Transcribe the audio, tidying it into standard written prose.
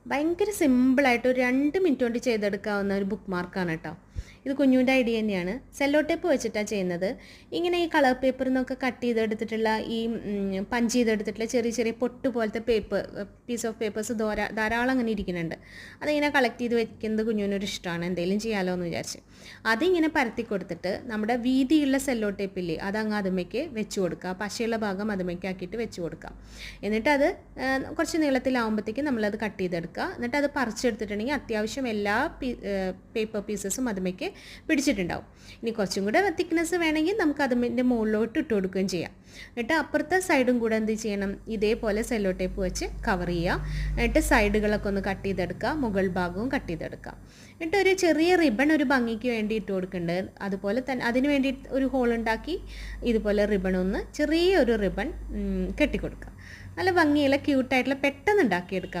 ഭയങ്കര സിമ്പിളായിട്ട് ഒരു 2 മിനിറ്റ് കൊണ്ട് ചെയ്തെടുക്കാവുന്ന ഒരു ബുക്ക് മാർക്കാണ് കേട്ടോ. ഇത് കുഞ്ഞുവിൻ്റെ ഐഡിയ തന്നെയാണ്. സെല്ലോ ടേപ്പ് വെച്ചിട്ടാണ് ചെയ്യുന്നത്. ഇങ്ങനെ ഈ കളർ പേപ്പറിൽ നിന്നൊക്കെ കട്ട് ചെയ്തെടുത്തിട്ടുള്ള ഈ പഞ്ച് ചെയ്തെടുത്തിട്ടുള്ള ചെറിയ ചെറിയ പൊട്ട് പോലത്തെ പീസ് ഓഫ് പേപ്പേഴ്സ് ധാരാളം അങ്ങനെ ഇരിക്കുന്നുണ്ട്. അതിങ്ങനെ കളക്ട് ചെയ്ത് വെക്കുന്നത് കുഞ്ഞുവിനൊരു ഇഷ്ടമാണ്. എന്തെങ്കിലും ചെയ്യാമല്ലോ എന്ന് വിചാരിച്ച് അതിങ്ങനെ പരത്തി കൊടുത്തിട്ട് നമ്മുടെ വീതിയുള്ള സെല്ലോ ടേപ്പില്ലേ അതങ്ങ് അതുമേക്ക് വെച്ച് കൊടുക്കുക. പശയുള്ള ഭാഗം അതുമേക്ക് ആക്കിയിട്ട് വെച്ച് കൊടുക്കുക. എന്നിട്ട് അത് കുറച്ച് നീളത്തിലാവുമ്പോഴത്തേക്കും നമ്മളത് കട്ട് ചെയ്തെടുക്കുക. എന്നിട്ട് അത് പറിച്ചെടുത്തിട്ടുണ്ടെങ്കിൽ അത്യാവശ്യം എല്ലാ പേപ്പർ പീസസും അതുമേക്ക് പിടിച്ചിട്ടുണ്ടാവും. ഇനി കുറച്ചും കൂടെ തിക്നെസ് വേണമെങ്കിൽ നമുക്ക് അതിൻ്റെ മുകളിലോട്ട് ഇട്ട് കൊടുക്കുകയും ചെയ്യാം. എന്നിട്ട് അപ്പുറത്തെ സൈഡും കൂടെ എന്ത് ചെയ്യണം, ഇതേപോലെ സെല്ലോ ടേപ്പ് വെച്ച് കവർ ചെയ്യുക. എന്നിട്ട് സൈഡുകളൊക്കെ ഒന്ന് കട്ട് ചെയ്തെടുക്കുക, മുകൾ ഭാഗവും കട്ട് ചെയ്തെടുക്കുക. എന്നിട്ട് ഒരു ചെറിയ റിബൺ ഒരു ഭംഗിക്ക് വേണ്ടി ഇട്ട് കൊടുക്കേണ്ടത്. അതുപോലെ തന്നെ അതിന് വേണ്ടി ഒരു ഹോൾ ഉണ്ടാക്കി ഇതുപോലെ റിബൺ ഒന്ന് ചെറിയൊരു റിബൺ കെട്ടിക്കൊടുക്കുക. നല്ല ഭംഗിയുള്ള ക്യൂട്ടായിട്ടുള്ള പെട്ടെന്ന് ഉണ്ടാക്കിയെടുക്കാം